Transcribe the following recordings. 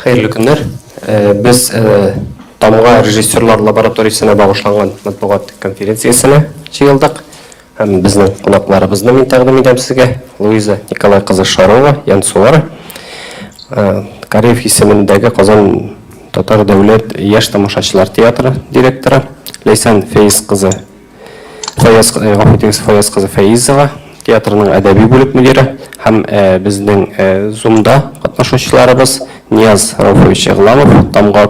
Hayırlı günler. Biz Тамға режиссерлар лабораториясына бағышланған матбуғат конференциясына жиылдық. Һәм біздің қонақтарыбызды мен тәқдим етем сізге. Луиза Николайқызы Шарова, Янсулар. Кариев есіміндегі Қазан Татар дәулет яш тамашашылар театры директоры. Лейсан Фейзқызы Фейзова, театрының әдәби бөлік мүдирі. Һәм біздің Zoom-да қатнашушыларыбыз Нияз Рауфович Иғламов, Тамға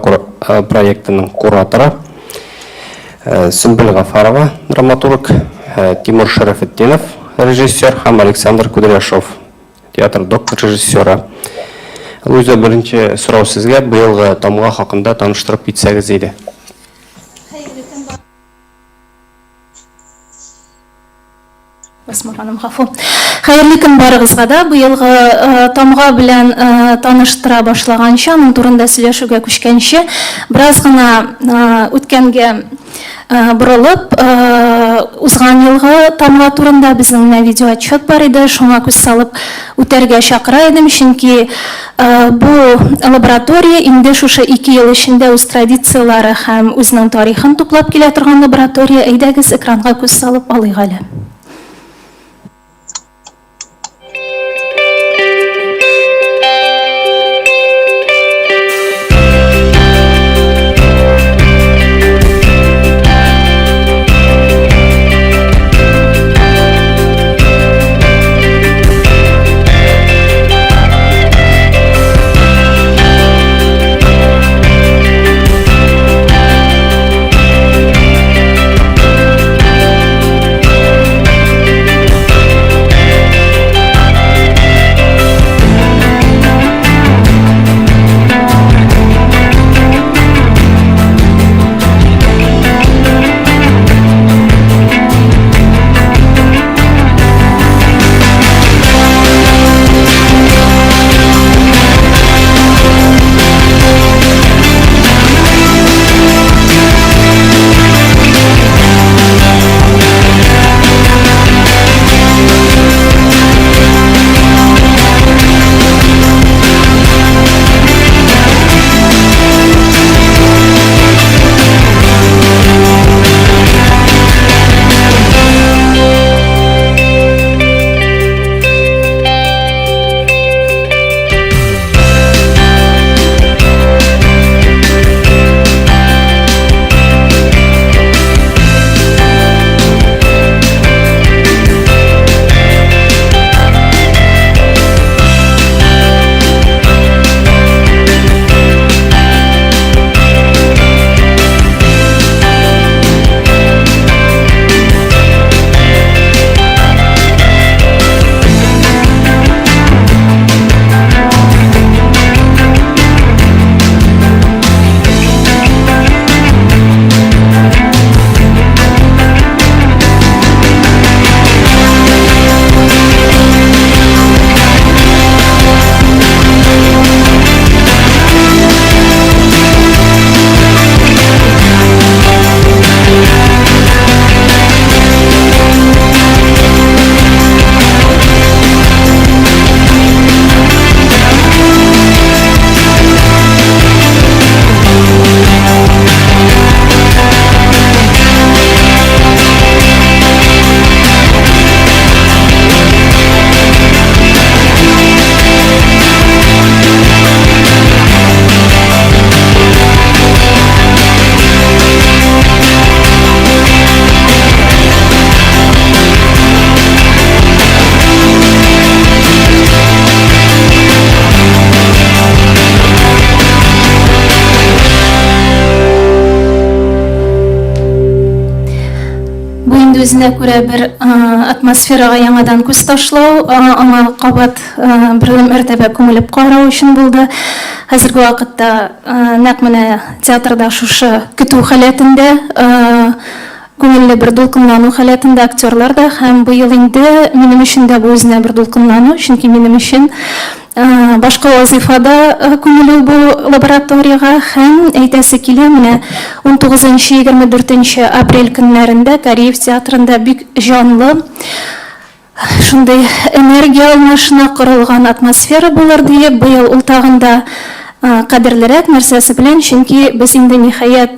проектінің кураторы, Сүмбіл Ғафарова, драматург, Тимур Шарафетдинов, режиссер, һәм Александр Кудряшов, театр доктор режиссері. Луиза, бірінші сұрау сізге биылғы Тамға хақында таныштырып кетсеңіз еді. Хайырлы күн барыгызга да. Быелгы Тамга белән таныштыра башлаганча, аның турында сөйләшүгә күчкәнче, бераз гына үткәнгә борылып, узган елгы Тамга турында безнең видео отчет бар иде, шуңа күз салып үтәргә чакыра идем, чөнки бу лаборатория инде шушы 2 ел эчендә үз традициялары һәм үзенең тарихын туплап килә торган лаборатория. Әйдәгез экранга күз салып алыйк әле. Өзіне күрә бір атмосфераға яңадан күз ташлау, аңа қабат бір мәртәбә күңелеп қарау үшін болды. Хәзерге вакытта нәкъ менә театрда шушы көтү халәтендә, күңелле бер дулкынлану халәтендә актерлар да, һәм быел инде минем өчен дә бу үзенә бер дулкынлану, чөнки минем өчен башка вазифада күңелле бу лабораторияга һәм әйтәсе килә, менә 19-24 апрель көннәрендә Кариев театрында бик җанлы шундай энергия алмашына корылган атмосфера булыр диеп, быел ул тагында кадерлерәк нәрсәсе белән, чөнки без инде ниһаять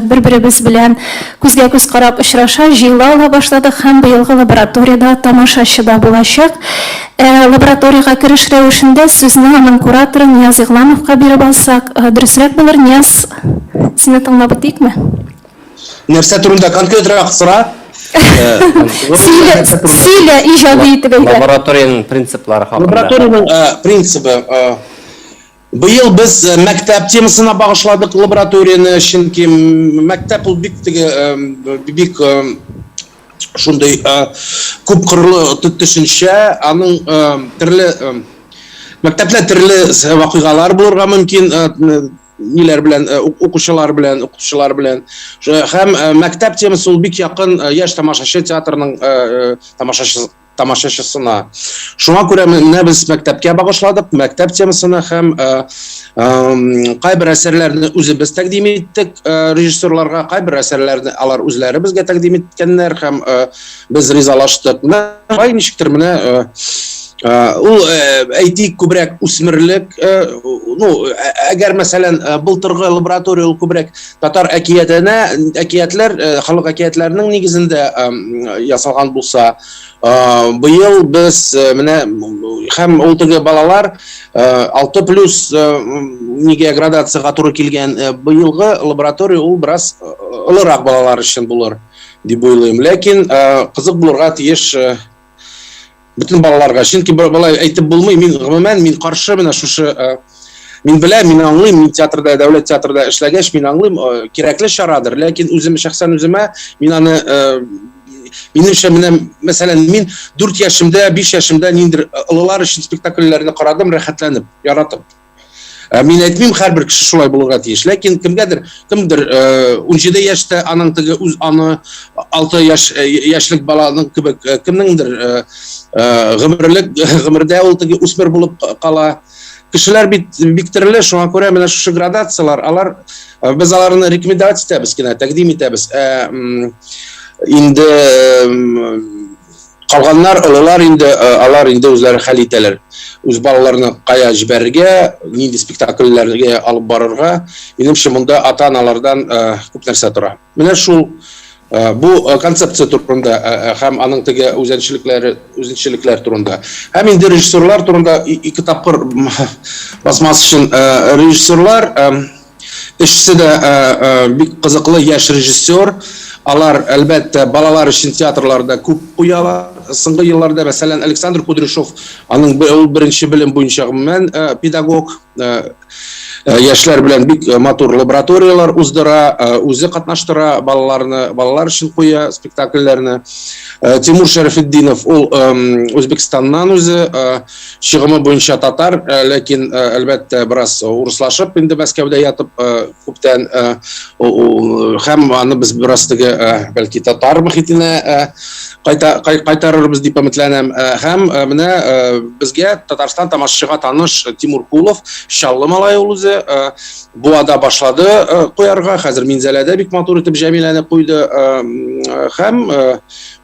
бер-беребез белән күзгә-күз карап очраша, җыела ала башладык һәм быелгы лабораториядә тамашачы да булачак. Лабораториягә кереш рәвешендә сүзне аның кураторы Нияз Игламовка биреп алсак, дөресрәк булыр. Нияз, сине тыңлап үтикме? Нәрсә турында конкретрак сора? Силя иҗади итеп әйтә. Лабораторияның принциплары хакында. Лабораторияның принципы. Быел без мәктәп темасына багышладык лабораторияны, чөнки мәктәп ул бик шундай күп кырлы төшенчә, аның төрле мәктәпләр төрле вакыйгалар булырга мөмкин. Ниләр белән, укучылар белән, укытучылар белән. Һәм мәктәп темасы ул бик якын яшь тамашачы театрының тамашачысына. Шуңа күрә менә без мәктәпкә багышладык, мәктәп темасына һәм кайбер әсәрләрне үзебез тәкъдим иттек режиссерларга, кайбер әсәрләрне алар үзләре безгә тәкъдим иткәннәр һәм без ризалаштык. Менә ничектер менә ул әйтик күбрәк үсмерлек, әгәр мәсәлән былтыргы лаборатория ул күбрәк татар әкиятләр, халык әкиятләренең нигезендә ясалган булса, быел без менә һәм ул теге балалар 6+ нигә градациягә туры килгән быелгы лаборатория ул бераз олырак балалар өчен булыр дип уйлыйм. Ләкин кызык булырга тиеш bütün балаларга. Чөнки балай әйтеп булмый, мин каршы менә шушы мин беләм, мин аңлыйм, мин театрда, дәүләт театрда эшләгәч, мин аңлыйм, кирәкле чарадыр. Ләкин үзем шәхсән үземә мин аны минемчә менә мәсәлән мин 4 яшемдә, 5 яшемдә ниндер олылар өчен спектакльләрне карадым, рәхәтләнеп, яратып. Мин әйтмим, һәрбер кеше шулай булырга тиеш. Ләкин кемдер 17 яшьтә аның теге үз аны 6 яшьлек баланың кебек кемнеңдер гомердә ул теге үсмер булып кала. Кешеләр бик төрле, шуңа күрә менә шушы градациялар, алар без аларны рекомендация итәбез генә, тәкъдим итәбез. Инде калганнар, олылар инде алар инде үзләре хәл итәләр. Үз балаларны кая җибәрергә, нинди спектакльләргә алып барырга, минемчә монда ата-аналардан күп нәрсә тора. Менә шул бу концепция турында һәм аның теге үзенчәлекләр турында. Һәм инде режиссерлар турында 2 тапкыр басмас өчен режиссерлар эшсе дә бик кызыклы яшь режиссер. Алар әлбәттә балалар өчен театрларда күп куялар. Соңгы елларда мәсәлән Александр Кудряшов, аның беренче белем буенча гомумән педагог, яшьләр белән бик матур лабораториялар уздыра, үзе катнаштыра балалар өчен куя спектакльләрне. Тимур Шәрәфетдинов, ул Үзбекстаннан үзе, чыгымы буенча татар, ләкин әлбәттә бераз урыслашып инде Мәскәүдә ятып күптән, һәм аны без бераз теге бәлки татар мөхитенә кайтарырбыз дип өметләнәм. Һәм менә безгә Татарстан тамашачыга таныш Тимур Кулов, Чаллы малай ул үзе, Буада башлады куярга, хәзер Минзәләдә бик матур итеп Җәмиләне куйды. Һәм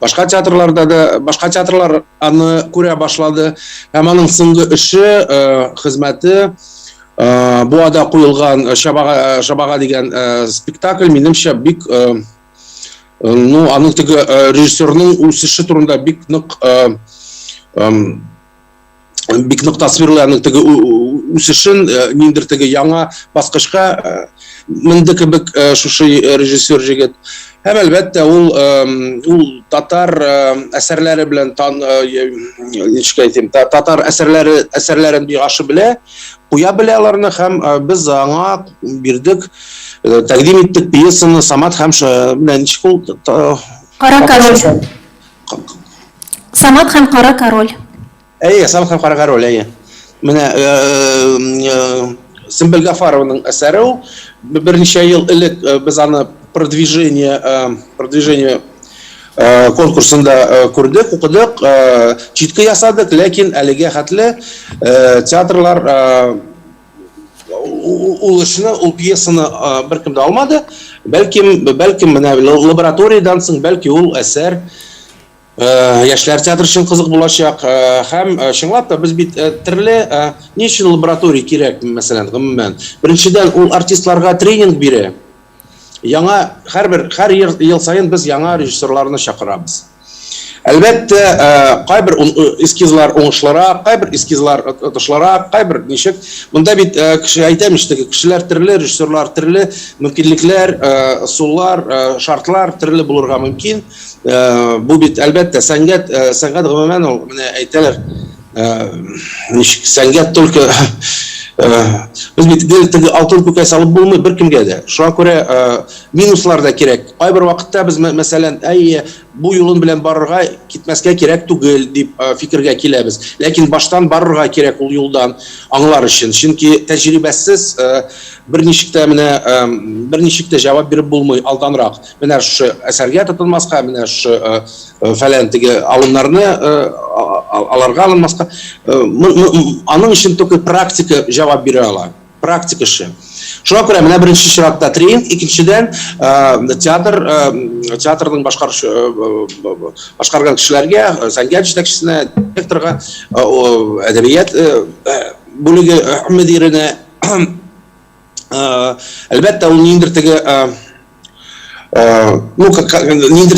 башка театрлар аны күрә башлады. Һәм аның соңгы эше, хезмәте Буада куелган Шабага дигән спектакль минемчә бик аның теге режиссерның үсеше турында бик нык тасвирлый, аның теге үсешен ниндер теге яңа баскычка менде кебек шушы режиссер җигет. Һәм әлбәттә ул татар әсәрләре белән ничек әйтим, татар әсәрләрен бик яхшы белә, куя белә аларны, һәм без аңа бирдек, тәкъдим иттек пьесаны Самат һәм менә ничек ул Кара король. Самат һәм Кара король. Самат һәм Кара король, менә Сөмбел Гафарованың әсәре ул. Берничә ел элек без аны продвижение конкурсында күрдек, укыдык, читке ясадык, ләкин әлегә хәтле театрлар ул эшне, ул пьесаны беркем дә алмады. Бәлким менә лабораториядан соң бәлки ул әсәр Яшьләр театры өчен кызык булачак һәм чынлап та без бит төрле ни өчен лаборатория кирәк, мәсәлән, гомумән. Беренчедән, ул артистларга тренинг бирә. Һәр ел саен без яңа режиссерларны чакырабыз. Әлбәттә, кайбер эскизлар уңышлырак, кайбер эскизлар отышлырак, кайбер ничек. Монда бит әйтәм ишетәге кешеләр төрле, режиссерлар төрле, мөмкинлекләр, ысуллар, шартлар төрле булырга мөмкин. Бу бит әлбәттә сәнгать гомумән ул менә әйтәләр, ничек сәнгать только biz бит теге алтын күкәй салып булмый беркемгә дә. Шуңа күрә минуслар да кирәк. Кайбер вакытта без мәсәлән, бу юлын белән барырга, китмәскә кирәк түгел дип фикергә киләбез. Ләкин баштан барырга кирәк ул юлдан аңлар өчен. Чөнки тәҗрибәсез берничек тә җавап биреп булмый алданрак. Менә шу әсәргә тотынмаска, менә шу фәлән теге алымнарны аларга алынмаска, аның өчен только практика җавап бирә ала. Практика эше. Шуңа күрә менә беренче чиратта тренинг, икенчедән театрның башкарган кешеләргә, сәнгать җитәкчесенә, директорга, әдәбият бүлеге мөдиренә әлбәттә ул ниндидер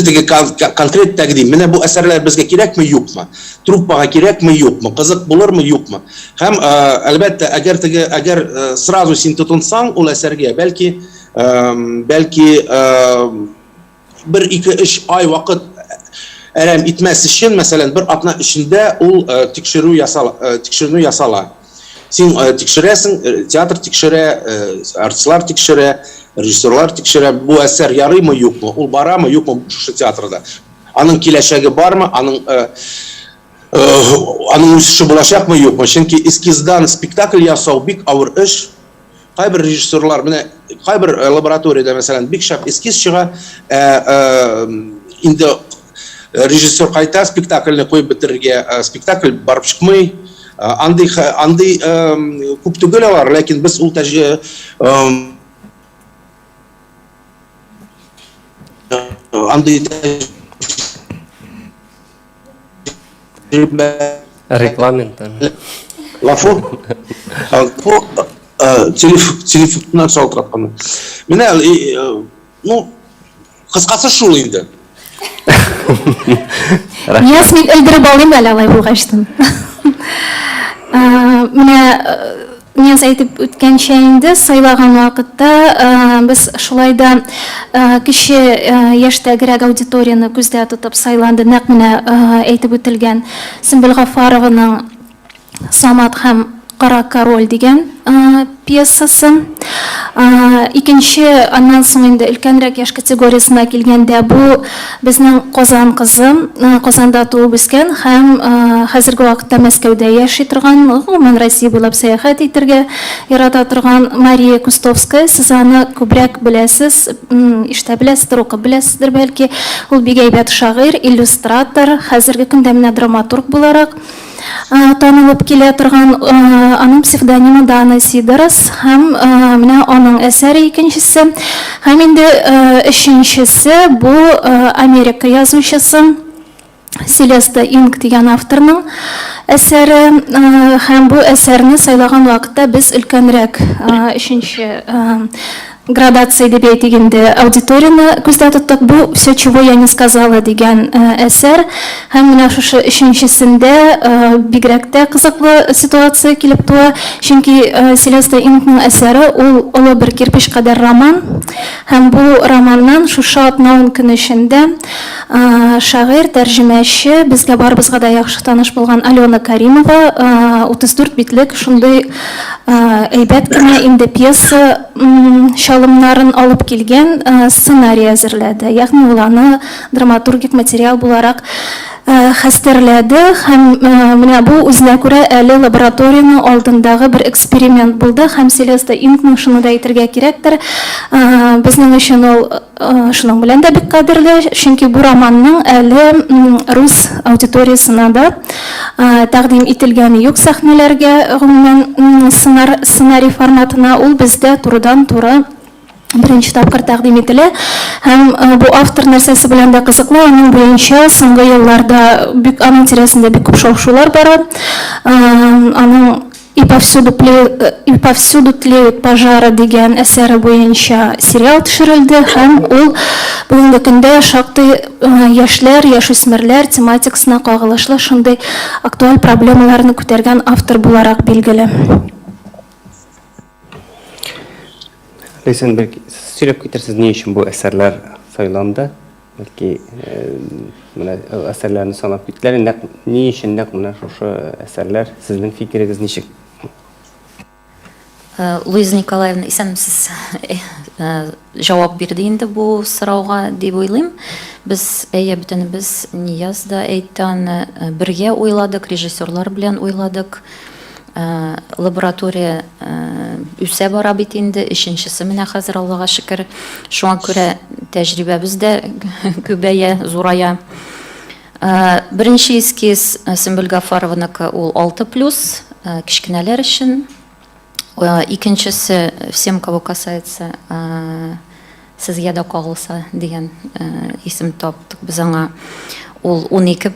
теге конкрет тәкъдим. Менә бу әсәрләр безгә кирәкме, юкмы? Труппага кирәкме, юкмы? Кызык булырмы, юкмы? Һәм әлбәттә, әгәр сразу син тотынсаң ул әсәргә, бәлки 1-2-3 ай вакыт әрәм итмәс өчен, мәсәлән, бер атна эчендә ул тикшерү ясала. Син тикшерәсең, театр тикшерә, артистлар тикшерә, режиссерлар тикшерә, бу әсәр ярыймы, юкмы, ул барамы, юкмы шушы театрда. Аның киләчәге бармы, аның үсеше булачакмы, юкмы? Чөнки эскиздан спектакль ясау бик авыр эш. Кайбер режиссерлар, менә кайбер лабораторияда, мәсәлән, бик шәп эскиз чыга, инде режиссер кайта спектакльне куеп бетерергә, спектакль барып чыкмый. Андый күп түгел алар, ләкин без ул Регламент. Лафу телефоннан шалтыраткан. Менә кыскасы шул инде. Нияз, мин өлдереп алыйм әле алай булгачтан. Менә Нияз әйтеп үткәнчә инде, сайлаган вакытта без шулай да кеше яшьтәгәрәк аудиторияны күздә тотып сайланды. Нәкъ менә әйтеп үтелгән Сөмбел Гафарованың Самат һәм Кара король дигән пьесасы. Икенче, аннан соң инде өлкәнрәк яшь категориясына килгәндә, бу безнең Казан кызы, Казанда туып үскән һәм хәзерге вакытта Мәскәүдә яши торган, гомумән Россия буйлап сәяхәт итәргә ярата торган Мария Кустовская. Сез аны күбрәк беләсез, ишетә беләсездер, укып беләсездер бәлки. Ул бик әйбәт шагыйрь, иллюстратор, хәзерге көндә менә драматург буларак танылып килә торган. Аның псевдонимы Дана Сидорос һәм менә аның әсәре икенчесе. Һәм инде өченчесе бу Америка язучысы Селеста Инг дигән авторның әсәре. Һәм бу әсәрне сайлаган вакытта без өлкәнрәк өченче градация дип әйтгәндә аудиторияны күздә тоттык. Бу «Все, чего я не сказала» дигән әсәр. Һәм менә шушы өченчесендә бигрәк тә кызыклы ситуация килеп туа. Чөнки Селеста Ингның әсәре ул олы бер кирпич кадәр роман. Һәм бу романнан шушы 10 көн эчендә шагыйрь, тәрҗемәче, безгә барыбызга да яхшы таныш булган Алена Каримова 34 битлек шундый әйбәт кенә инде пьеса чалымнарын алып килгән сценарий әзерләде. Ягъни ул аны драматургик материал буларак хәстәрләде. Һәм менә бу үзенә күрә әле лабораторияның алдындагы бер эксперимент булды. Һәм Селеста Ингның шуны да әйтергә кирәктер. Безнең өчен ул шуның белән дә бик кадерле, чөнки бу романның әле рус аудиториясына да тәкъдим ителгәне юк сәхнәләргә, гомумән сценарий форматына. Ул бездә турыдан-туры беренче тапкыр тәкъдим ителә. Һәм бу автор нәрсәсе белән дә кызыклы, аның буенча соңгы елларда бик аның тирәсендә бик күп шау-шулар бара. Аның «И повсюду тлеют пожары» дигән әсәре буенча сериал төшерелде һәм ул бүгенге көндә шактый яшьләр, яшүсмерләр тематикасына кагылышлы шундый актуаль проблемаларны күтәргән автор буларак билгеле. Ләйсән, бәлки сөйләп китерсез, ни өчен бу әсәрләр сайланды? Бәлки менә әсәрләрне санап киттеләр. Ни өчен менә шушы әсәрләр? Сезнең фикерегез ничек? Луиза Николаевна, исәнмесез, җавап бирде инде бу сорауга дип уйлыйм. Без бөтенебез Нияз да әйтте аны, бергә уйладык, режиссерлар белән уйладык. Лаборатория үсә бара бит инде, икенчесе менә хәзер Аллага шөкер. Шуңа күрә тәҗрибәбез дә күбәя, зурая. Беренче эскиз Сөмбел Гафарованыкы ул 6+, кичкенәләр өчен. Икенчесе «Всем, кого касается, сезгә дә кагылса» дигән исем таптык без аңа. Ул 12+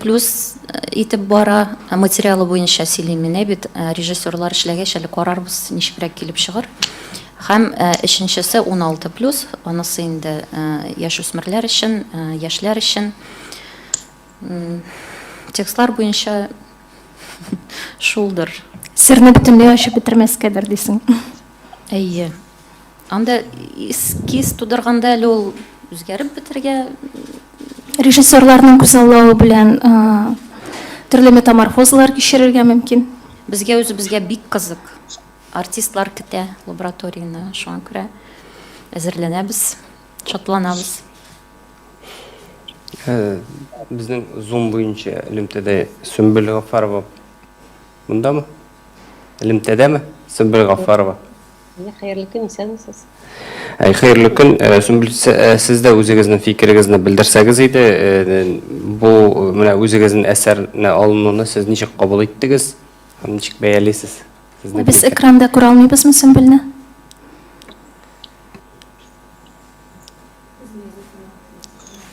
итеп бара. Материалы буенча сөйлим менә бит, режиссерлар эшләгәч әле карарбыз, ничегрәк килеп чыгар. Һәм икенчесе 16+, анысы инде яшүсмерләр өчен, яшьләр өчен. Текстлар буенча шулдыр. Серне бөтенләй ачып бетермәскәдер дисең. Әйе. Анда эскиз тудырганда әле ул үзгәреп бетергә. Режиссерларның күз аллауы белән төрле метаморфозлар кичерергә мөмкин. Безгә үзебезгә бик кызык. Артистлар көтә лабораторияны, шуңа күрә әзерләнәбез, шатланабыз. Безнең Zoom буенча элемтәдә Сөмбел Гафарова бундамы? Элемтәдәме Сөмбел Гафарова? Хәерле көн, исәнмесез? Хәерле көн. Сөмбел, сез дә үзегезнең фикерегезне белдерсәгез иде, бу менә үзегезнең әсәрне алынуны сез ничек кабул иттегез? Һәм ничек бәялисез? Без экранда күрә алмыйбызмы Сөмбелне?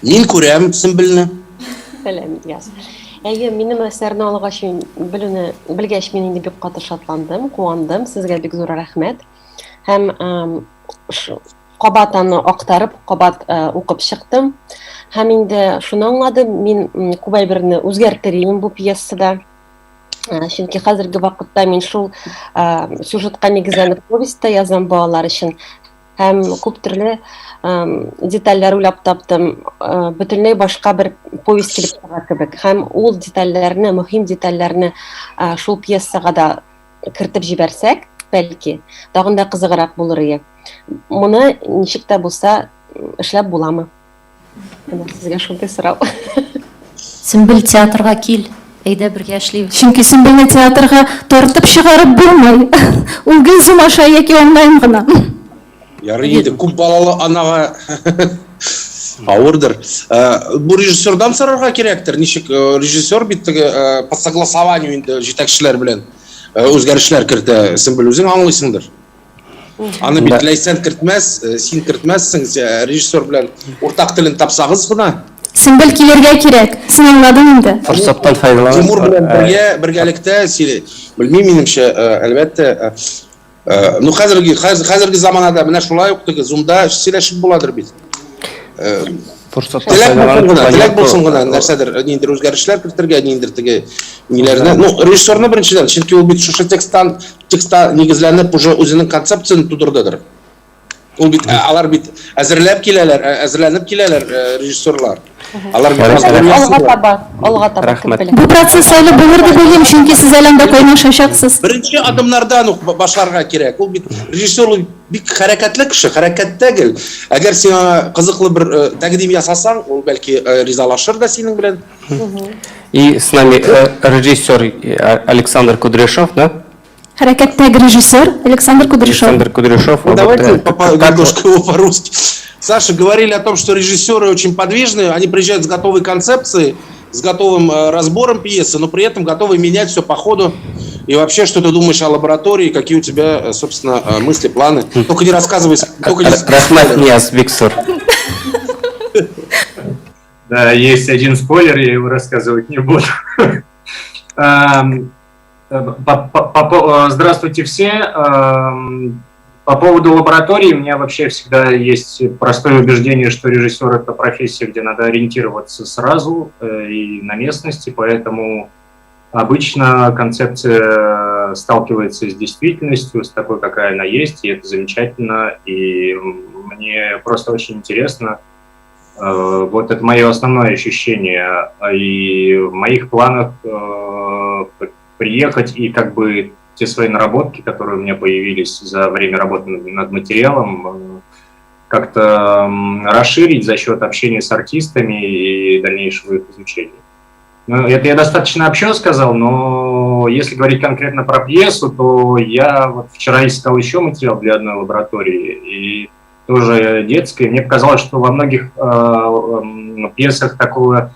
Мин күрәм Сөмбелне. Фәләм, яз. Әйе, минем әсәрне алгач белгәч мин инде бик каты шатландым, куандым. Сезгә бик зур рәхмәт. Һәм кабат аны актарып, кабат укып чыктым. Һәм инде шуны аңладым, мин күбәй берне үзгәртерим бу пьесада. Чөнки хәзерге вакытта мин шул сюжетка нигезләнеп повестьта язам балалар өчен. Һәм күп төрле детальләр уйлап таптым, бөтенләй башка бер повесть килеп чыга кебек. Һәм ул детальләрне, мөһим детальләрне шул пьесага да кертеп җибәрсәк, бәлки, тагын да кызыграк булыр иде. Моны ничек тә булса эшләп буламы? Сезгә шундый сорау. Сөмбел театрга кил, әйдә бергә эшлибез. Чөнки Сөмбелне театрга тартып чыгарып булмый. Ул гел зумаша яки онлайн гына. Ярый инде, күп балалы анага авырдыр. Бу режиссердан сорарга кирәктер. Ничек режиссер бит по согласованию инде җитәкчеләр белән үзгәрешләр кертә. Сөмбел үзең аңлыйсыңдыр. Аны бит Ләйсән кертмәс, син кертмәссең, режиссер белән уртак телен тапсагыз гына. Сөмбел килергә кирәк. Син аңладың инде. Форсаттан файдаланып. Тимур белән бергәлектә, белмим, минемчә, әлбәттә, ну хәзерге заманада менә шулай ук Zoom'да сөйләшеп буладыр бит. Теләк булсын гына, нәрсәдер, ниндидер үзгәрешләр кертергә, ниндидер теге ниләрне. Ну, режиссерны беренчедән, чөнки ул бит шушы текстта нигезләнеп уже үзенең концепциясын тудырдыдыр. Ул бит алар бит әзерләнеп киләләр режиссерлар. Алар Алга таба кертелә. Бу процесс әле булыр дип уйлыйм, чөнки сез әле анда кайнашачаксыз. Беренче адымнардан ук башларга кирәк. Ул бит режиссер бик хәрәкәтле кеше, хәрәкәттәгел. Әгәр син кызыклы бер тәкъдим ясасаң, ул бәлки ризалашыр да синең белән. И с нами режиссер Александр Кудряшов, да? Хәрәкәттәге режиссер Александр Кудряшов. Александр Кудряшов. Давайте немножко его по-русски. Саша, говорили о том, что режиссеры очень подвижные, они приезжают с готовой концепцией, с готовым разбором пьесы, но при этом готовы менять все по ходу. И вообще, что ты думаешь о лаборатории, какие у тебя, собственно, мысли, планы? Только не рассказывай. Рахмат, Нияз, Виксур. Да, есть один спойлер, я его рассказывать не буду. Здравствуйте все. По поводу лаборатории, у меня вообще всегда есть простое убеждение, что режиссер – это профессия, где надо ориентироваться сразу и на местности, поэтому обычно концепция сталкивается с действительностью, с такой, какая она есть, и это замечательно, и мне просто очень интересно. Вот это мое основное ощущение, и в моих планах приехать и как бы те свои наработки, которые у меня появились за время работы над материалом, как-то расширить за счет общения с артистами и дальнейшего их изучения. Ну, это я достаточно общо сказал, но если говорить конкретно про пьесу, то я вот вчера искал еще материал для одной лаборатории, и тоже детской. Мне показалось, что во многих пьесах такого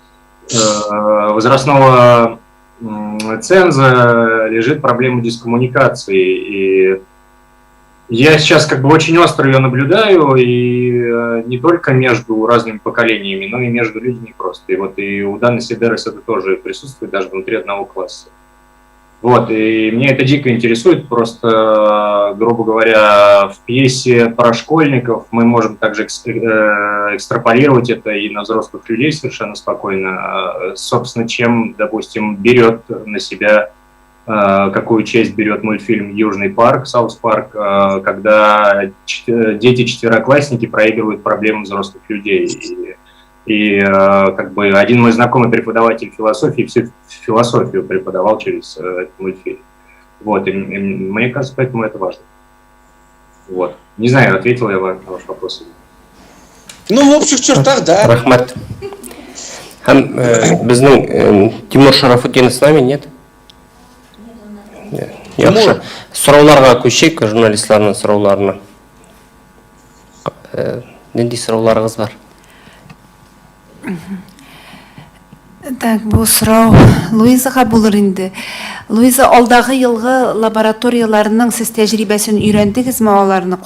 возрастного ценза лежит проблема дискоммуникации. И я сейчас как бы очень остро ее наблюдаю, и не только между разными поколениями, но и между людьми просто. И вот и у Даны Сидерес это тоже присутствует даже внутри одного класса. Вот, и мне это дико интересует, просто, грубо говоря, в пьесе про школьников мы можем также экстраполировать это и на взрослых людей совершенно спокойно. Собственно, чем, допустим, берет на себя, какую честь берет мультфильм «Южный парк», «Саус парк», когда дети-четвероклассники проигрывают проблемы взрослых людей. И как бы один мой знакомый преподаватель философии всю философию преподавал через этот мультфильм. Вот, и мне кажется, поэтому это важно. Вот. Не знаю, ответил я на ваш вопрос. Ну, в общих чертах, да. Рахмат. Біздің Тимур Шарафутдинов с нами, нет? Яқшы. Сұрауларға көшейік, журналистларның сұрауларына. Нендей сұрауларыңыз бар? Так, бұл сұрау Луизаға болыр енді. Луиза, алдағы елғы лабораторияларының сіз тәжірибесін үйрендіңіз ме, оларны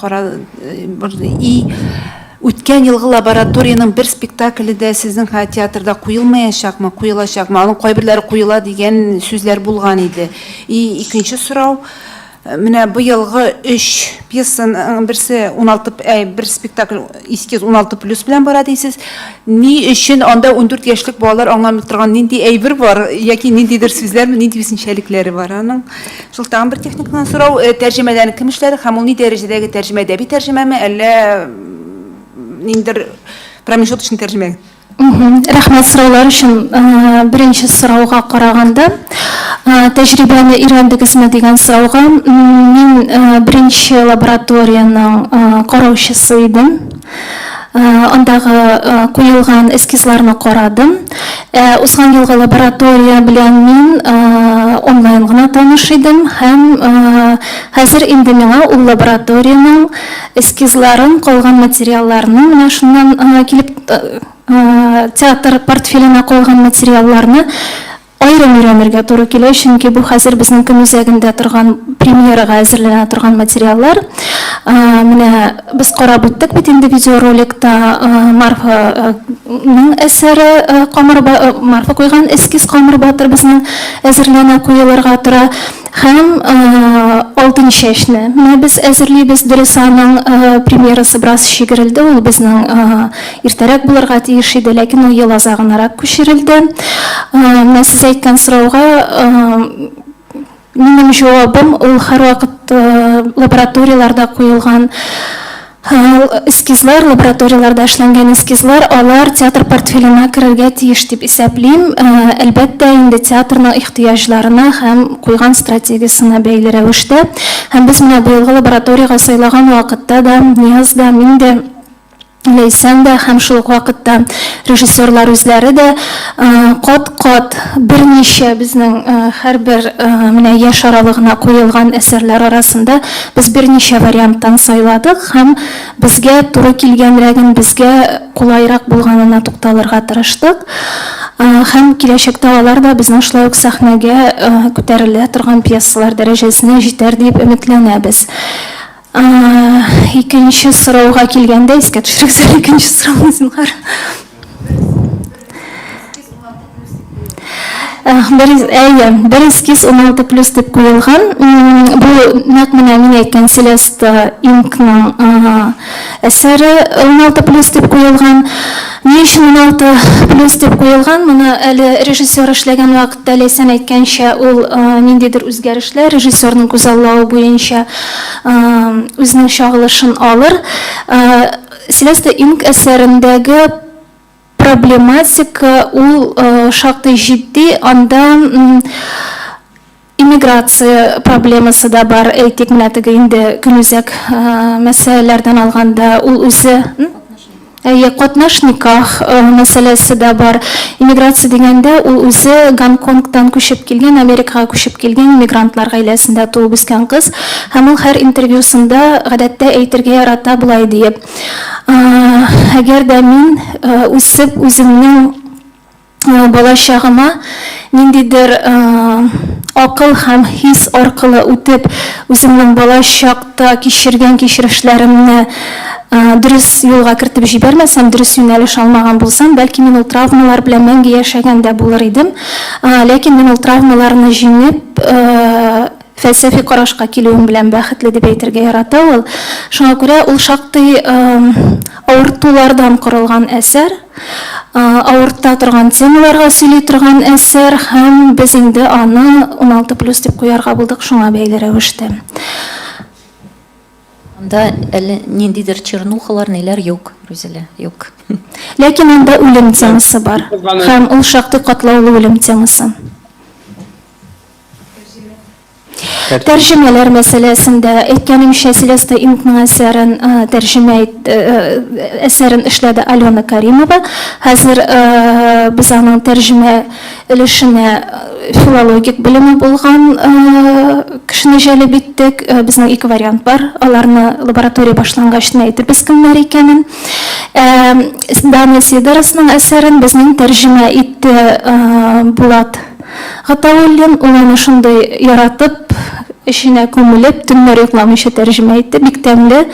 өткен елғы лабораторияның бір спектаклі де сіздің театрда қойылмаяшақ ма, қойылашақ ма, оның қойбірлері қойыла деген сөздер болған еді. И екінші сұрау, міне бұйылғы 3 пьесаның бірсі 16, бір спектакль ескез 16+ білен бара дейсіз. Не үшін онда 14 яшілік балалар аңламай тұрған нендей әйбір бар, яки нендейдір сөздер, нендей түсіншеліктері бар. Аның жылтаған бір техникадан сұрау, тәржімелерін кім ішлері, һәм ол не дәрежедегі тәржіме, әдеби тәржіме ме, әлі нендер промежуточный тәржіме? Рахмат сұраулар үшін. Бірінші сұрауға қарағанда, тәжірибені үйрендіңіз ме деген сұрауға, мен бірінші лабораторияның қараушысы едім. Ондағы қойылған эскизларны қарадым. Осыған елгі лаборатория білен мен онлайн ғана таныш едім, һәм қазір енді меңа ол лабораторияның эскизларын, қалған материалларының, міне шыннан келіп театр портфеліне қойған материалларны айрым-үйренерге туры келеді, чөнки бұл қазір біздің күн өзегінде тұрған премьераға әзірлене тұрған материаллар. Міне біз қарап өттік бит инде видеороликта Марфаның әсері Марфа қойған эскиз Камыр Батыр біздің әзірлене қойыларға тұра. Һәм алтын шешне. Міне біз әзірлейбіз, Дөресаның премьерасы біраз шегірілді, ол біздің иртәрәк булырга тиеш иде, ләкин ул ел азагынарак күчерелде. Мен сез әйткән сорауга минем җавабым ул һәрвакыт лабораторияларда куелган эскизлар, лабораторияларда эшләнгән эскизлар, алар театр портфеленә керергә тиеш дип исәплим. Әлбәттә, инде театрның ихтыяҗларына һәм куйган стратегиясенә бәйле рәвештә. Һәм без менә быелгы лабораторияга сайлаган вакытта да, Нияз да, мин дә, Ләйсән дә һәм шул ук вакытта режиссерлар үзләре дә кат-кат берничә безнең һәрбер менә яшь аралыгына куелган әсәрләр арасында без берничә варианттан сайладык һәм безгә туры килгәнрәген, безгә кулайрак булганына тукталырга тырыштык. Һәм киләчәктә алар да безнең шулай ук сәхнәгә күтәрелә торган пьесалар дәрәҗәсенә җитәр дип өметләнәбез. Икенче сорауга килгәндә, искә төшерегез икенче сорауны зинһар. Бер эскиз 16+ дип куелган. Бу нәкъ менә мин әйткән Селеста Инкның әсәре 16+ дип куелган. Ни өчен 16+ дип куелган? Моны әле режиссер эшләгән вакытта Ләйсән әйткәнчә, ул ниндидер үзгәрешләр режиссерның күзаллавы буенча үзенең чагылышын алыр. Селеста Инк әсәрендәге проблематика ул шактый җитди, анда иммиграция проблемасы да бар. Әйтик, менә теге инде көнүзәк мәсьәләләрдән алганда ул үзе катнаш никах мәсьәләсе да бар. Иммиграция дигәндә ул үзе Гонконгтан күчеп килгән, Америкага күчеп килгән иммигрантлар гаиләсендә туып үскән кыз. Һәм ул һәр интервьюсында гадәттә әйтергә ярата булай диеп: әгәр дә мин үсеп үземнең балачагыма ниндидер акыл һәм хис аркылы үтеп үземнең балачакта кичергән кичерешләремне дөрес юлга кертеп җибәрмәсәм, дөрес юнәлеш алмаган булсам, бәлки мин ул травмалар белән мәңге яшәгән дә булыр идем. Ләкин мин ул травмаларны җиңеп фәлсәфи карашка килүем белән бәхетле дип әйтергә ярата ул. Шуңа күрә ул шактый авыртулардан корылган әсәр, авырта торган темаларга сөйли торган әсәр, һәм без инде аны 16+ дип куярга булдык шуңа бәйле рәвештә. Анда әле ниндидер чернухалар, ниләр юк, Рузилә, юк. Ләкин анда үлем темасы бар. Һәм ул шактый катлаулы үлем темасы. Тәрҗемәләр мәсьәләсендә әйткәнемчә, Селеста Инкның әсәрен эшләде Алена Каримова. Хәзер без аның тәрҗемә өлешенә филологик белеме булган кешене җәлеп иттек. Безнең 2 вариант бар. Аларны лаборатория башлангачны әйтербез кемнәр икәнен. Дана Сидоросның әсәрен безнең тәрҗемә итте Булат Гатауллин. Ул аны шундый яратып, эшенә күмелеп, төннәр йокламыйча тәрҗемә итте. Бик тәмле,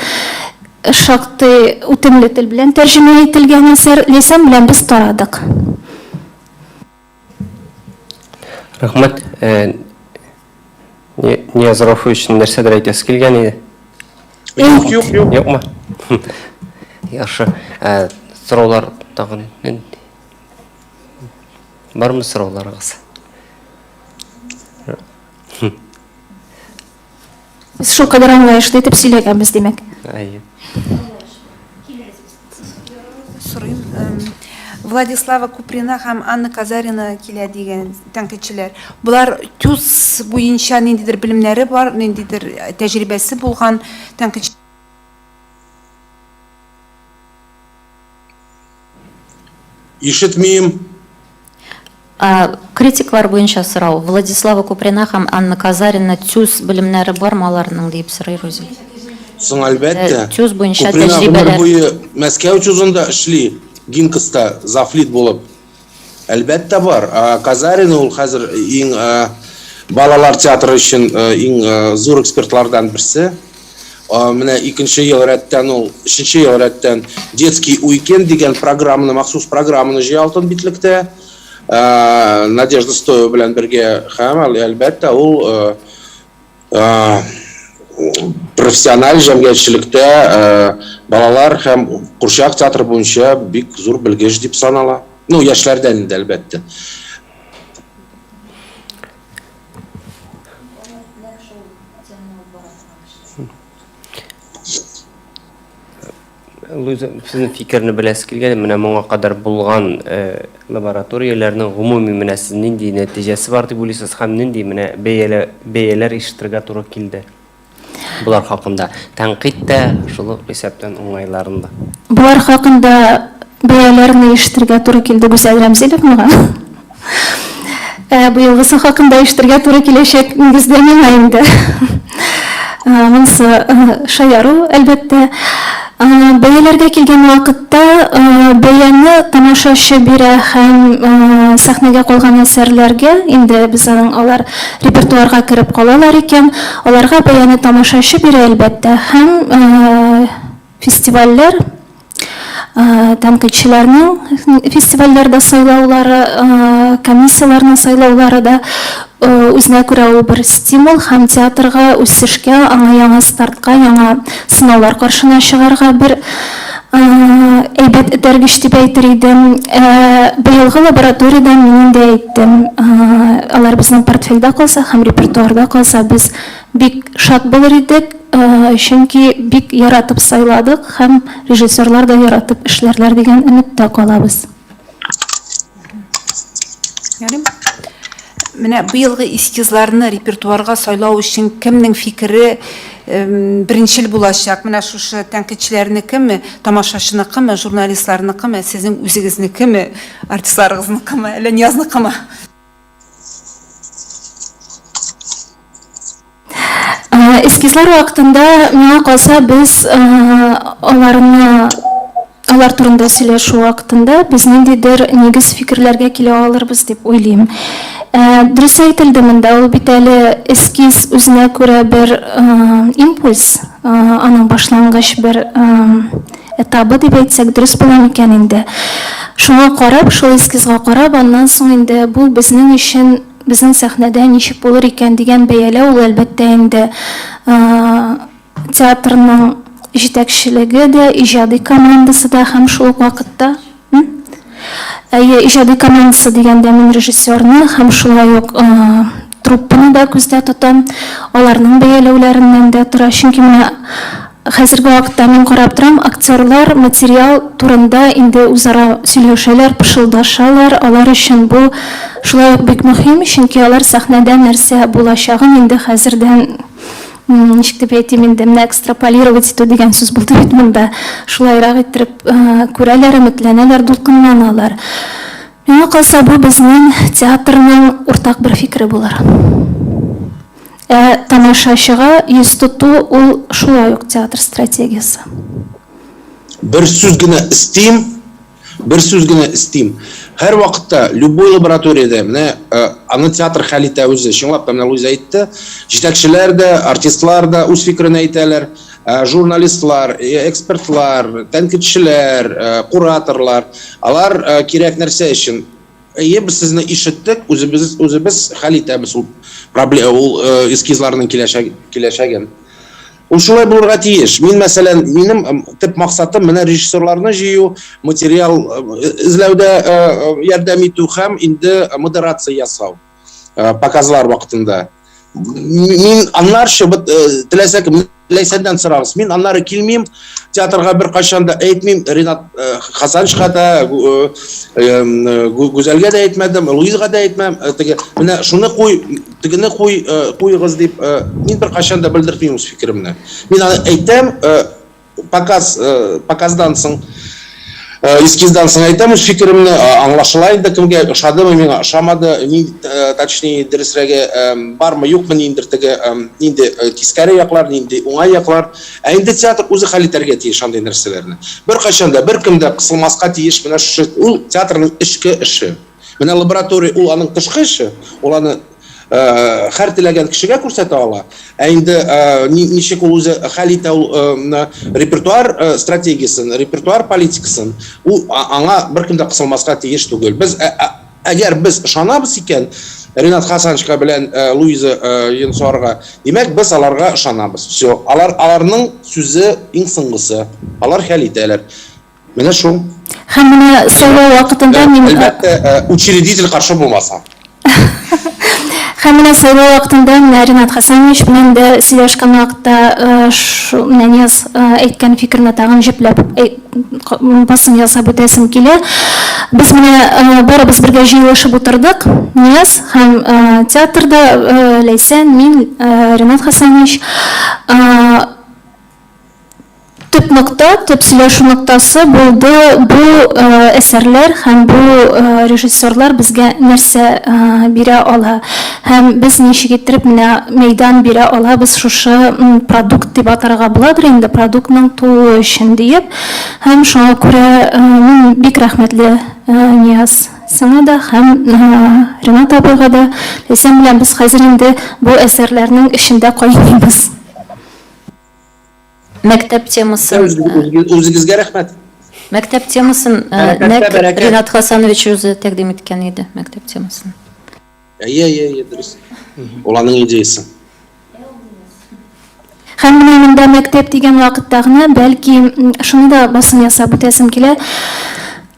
шактый үтемле тел белән тәрҗемә ителгән әсәр. Ләйсән белән без тарадык. Рәхмәт. Нияз Рафович нәрсәдер әйтәсе килгән иде? Юк. Юкмы? Яхшы. Сораулар тагын бармы сорауларыгыз? Biz şu kadar anlayışlı etip сөйләгәнбез демәк. Сорыйм. Владислава Куприна һәм Анна Казарина килә дигән тәнкыйтьчеләр. Булар ТЮЗ буенча ниндидер белемнәре бар, ниндидер тәҗрибәсе булган тәнкыйть. Ишетмим. Критиклар буенча сорау. Владислава Куприна һәм Анна Казарина ТЮЗ белемнәре бармы аларның дип сорый Рузилә. Соң әлбәттә. ТЮЗ буенча Куприна тәҗрибәләр. буе Мәскәү ТЮЗында эшли, Гинкоста зафлит булып. Әлбәттә бар. Казарина ул хәзер иң балалар театры өчен иң зур экспертлардан берсе. Менә 2нче ел рәттән ул 3нче ел рәттән детский уикенд дигән программаны, махсус программаны җыялтын битлектә. Надежда Стоева белән бергә һәм әлбәттә ул профессиональ җәмгыятьчелектә балалар һәм курчак театры буенча бик зур белгеч дип санала. Ну, яшьләрдән инде әлбәттә. Луиза, сезнең фикерне беләсез килгән, менә моңа кадәр булган лабораторияләрнең гомуми менә сез нинди нәтиҗәсе бар дип уйлыйсыз һәм нинди менә бәяләр ишетергә туры килде? Булар хакында тәнкыйть тә шул исәптән уңайларында. Булар хакында бәяләрне ишетергә туры килде Гүзәл Рәмзиловнага. Быелгысы хакында ишетергә туры киләчәк нигездә миңа инде. Монысы шаяру, әлбәттә. Бәяләргә килгән вакытта бәяне тамашачы бирә һәм сәхнәгә калган әсәрләргә, инде без алар репертуарга кереп калалар икән, аларга бәяне тамашачы бирә әлбәттә һәм фестивальләр, тәнкыйтьчеләрнең фестивальләрдә сайлаулары, комиссияләрнең сайлаулары да үзенә күрә ул бер стимул һәм театрга үсешкә, аңа яңа стартка, яңа сынаулар каршына чыгарга бер әйбәт этәргеч дип әйтер идем. Быелгы лабораторияда мин инде әйттем, алар безнең портфельдә калса һәм репертуарда калса, без бик шат булыр идек, чөнки бик яратып сайладык һәм режиссерлар да яратып эшләрләр дигән өметтә калабыз. Менә быелгы эскизларны репертуарга сайлау өчен кемнең фикере беренчел булачак? Менә шушы тәнкыйтьчеләрнекеме, тамашачыныкымы, журналистларныкымы, сезнең үзегезнекеме, артистларыгызныкымы, әллә Ниязныкымы? Эскизлар вакытында миңа калса, без алар турында сөйләшү вакытында без ниндидер нигез фикерләргә килә алырбыз дип уйлыйм. Дөрес әйтелде монда, ул бит әле эскиз үзенә күрә бер импульс, аның башлангыч бер этабы дип әйтсәк дөрес була микән инде. Шуңа карап, шул эскизга карап, аннан соң инде бу безнең өчен, безнең сәхнәдә ничек булыр икән дигән бәяләү, ул әлбәттә инде театрның җитәкчелеге дә, иҗади командасы да һәм шул вакытта иҗади командасы дигәндә мин режиссерны һәм шулай ук труппаны да күздә тотам, аларның бәяләүләреннән дә тора. Чөнки менә хәзерге вакытта мин карап торам, актерлар материал турында инде үзара сөйләшәләр, пышылдашалар. Алар өчен бу шулай ук бик мөһим, чөнки алар сәхнәдә нәрсә булачагын инде хәзердән, ничек дип әйтим инде, менә экстраполировать итү дигән сүз булды бит монда. Шулайрак итеп күрәләр, өметләнәләр, дулкынланалар. Миңа калса, бу безнең театрның уртак бер фикере булыр. Тамашачыга йөз тоту ул шулай ук театр стратегиясы. Бер сүз генә истим. Һәр вакытта любой лабораторияда менә аны театр хәл итә үзе. Чынлап та менә Луиза әйтте, җитәкчеләр дә, артистлар да үз фикерен әйтәләр, журналистлар, экспертлар, тәнкыйтьчеләр, кураторлар, алар кирәк нәрсә өчен. Без сезне ишеттек, үзебез хәл итәбез ул проблема, ул эскизларның киләчәген. Ул шулай булырга тиеш. Мин мәсәлән, минем төп максатым менә режиссерларны җыю, материал эзләүдә ярдәм итү һәм инде модерация ясау показлар вакытында. Мин аннарча теләсәдән сорагыз. Мин аннары килмим, театрга бер кайчан да әйтмим, Ринат Хасанчка да, Гүзәлгә дә әйтмәдем, Луизга да әйтмәм. Менә шуны тегене куйгыз дип, мин бер кайчан да белдермим үз фикеремне. Мин аны әйтәм, показдан соң, эскиздан соң әйтәм үз фикеремне, аңлашыла инде кемгә ошадымы, миңа ошамады, точнее дөресрәге бармы, юкмы инде тискәре яклар, инде уңай яклар. Инде театр үзе хәл итәргә тиеш андый нәрсәләрне. Бер кайчан да бер кем дә кысылмаска тиеш, менә шу ул театрның эчке эше. Менә лаборатория ул аның тышкы эше, ул аны һәр теләгән кешегә күрсәтә ала. Инде ничек ул үзе хәл итә ул репертуар стратегиясын, репертуар политикасын, ул аңа беркем дә кысылмаска тиеш түгел. Без әгәр без ышанабыз икән Ринат Хасанчка белән Луиза Йонсуарга, димәк без аларга ышанабыз. Всё, аларның сүзе иң соңгысы. Алар хәл итәләр. Менә шул. Һәм менә сайлау вакытында мин әлбәттә учредитель каршы булмаса. Һәм менә сайлау вакытында Ринат Хасанович белән дә сөйләшкән вакытта менә Нияз әйткән фикерне тагын җипләп басым ясап үтәсем килә. Без менә барыбыз бергә җыелышып утырдык. Нияз һәм театрда Ләйсән, мин, Ринат Хасанович. төп нокта, төп сөйләшү ноктасы булды бу әсәрләр һәм бу режиссерлар безгә нәрсә бирә ала һәм без ничек итеп менә мәйдан бирә алабыз шушы продукт дип атарга буладыр инде продуктның тууы өчен диеп һәм шуңа күрә мин бик рәхмәтле Нияз сиңа да һәм Ренат абыйга да ләйсән белән без хәзер инде бу әсәрләрнең эчендә кайныйбыз. Мәктәп темасын Үзегезгә рәхмәт. мәктәп темасын Бәрәкәт, бәрәкәт. Ренат Хасанович үзе тәкъдим иткән иде мәктәп темасын. Дөрес. Ул аның идеясы. Һәм менә монда мәктәп дигән вакытта гына бәлки шуны да басым ясап үтәсем килә.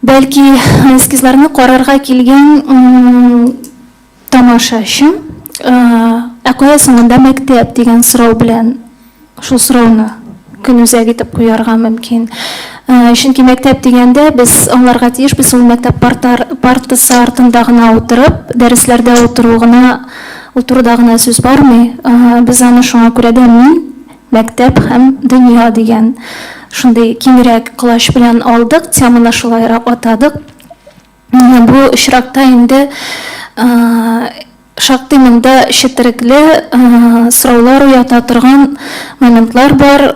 Бәлки эскизларны карарга килгән тамашачы кая соңында мәктәп дигән сорау белән шул сорауны көн үзәк итеп куярга мөмкин. Чөнки мәктәп дигәндә без аңларга тиешбез ул мәктәп партасы артында гына утырып, дәресләрдә утыруда гына сүз бармый. Без аны шуңа күрә дә мин мәктәп һәм дөнья дигән шундый киңрәк колач белән алдык, теманы шулайрак атадык. Бу очракта инде шактый монда четерекле сораулар уята торган моментлар бар.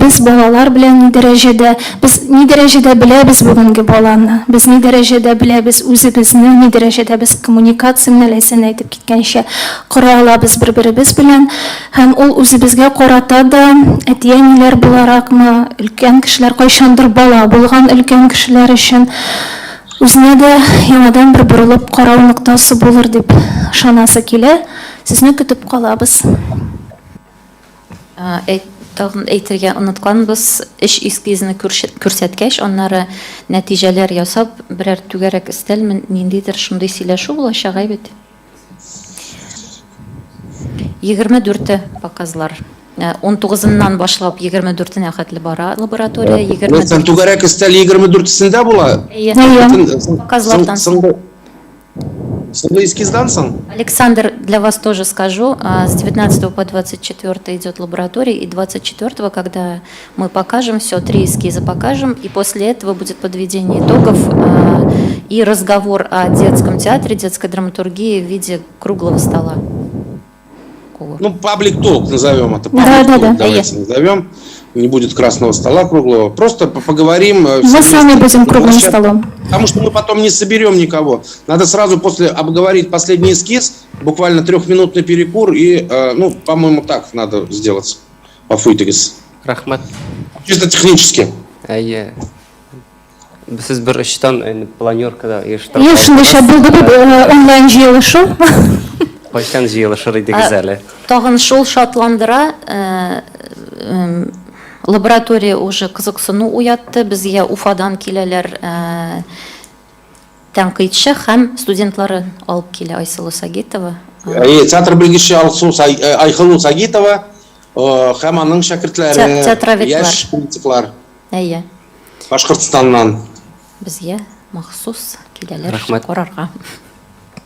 Без балалар белән ни дәрәҗәдә беләбез бүгенге баланы, без ни дәрәҗәдә беләбез үзебезне, ни дәрәҗәдә без коммуникацияне ләйсән әйтеп киткәнчә кора алабыз бер-беребез белән һәм ул үзебезгә карата да әти-әниләр буларакмы, өлкән кешеләр кайчандыр бала булган өлкән кешеләр өчен үзенә дә яңадан бер борылып карау ноктасы булыр дип ышанасы килә. Сезне көтеп калабыз. Тагын әйтергә онытканбыз, эш эскизны күрсәткәч, аннары нәтиҗәләр ясап, берәр түгәрәк өстәлме, ниндидер шундый сөйләшү булачак бит. 24 показлар. 19-ннан башлап 24-нә хәтле бара лаборатория. Сен түгәрәк өстәл 24-сендә була. Показлардан. Соңгы эскиздан соң? Александр, для вас тоже скажу, с 19 по 24 идет лаборатория, и 24, когда мы покажем все, 3 эскиза покажем, и после этого будет подведение итогов и разговор о детском театре, детской драматургии в виде круглого стола. Ну, паблик-толк назовем это. Да. Давайте назовем. Не будет красного стола круглого. Просто поговорим. Мы сами будем круглым столом. Потому что мы потом не соберем никого. Надо сразу после обговорить последний эскиз, буквально 3-минутный перекур, и, по-моему, так надо сделать. По-фуйтегис. Рахмат. Чисто технически. Сіз бір іштан планеркада Шундай шәп булды онлайн җыелышу. Кайчан җыелышыр идегез әле? Тагын шул шатландыра, лаборатория уже кызыксыну уятты, безгә Уфадан киләләр тәнкыйтьче һәм студентлары алып килә Айсылу Сагитова. Театр белгече Айсылу Сагитова һәм аның шәкертләре, яшь критиклар. Башкортстаннан. Безгә махсус киләләр карарга.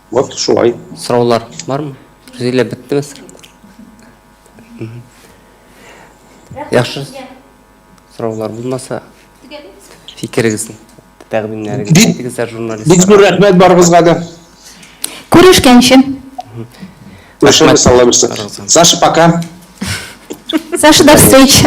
Вот шулай. Сораулар бармы? Рәзилә беттеме? Яхшы. Сораулар булмаса, фикерегезне, тәкъдимнәрегезне әйтегез журналист. Бик зур рәхмәт барыгызга да. Күрешкәнче. Саша, пока. Саша, до встречи.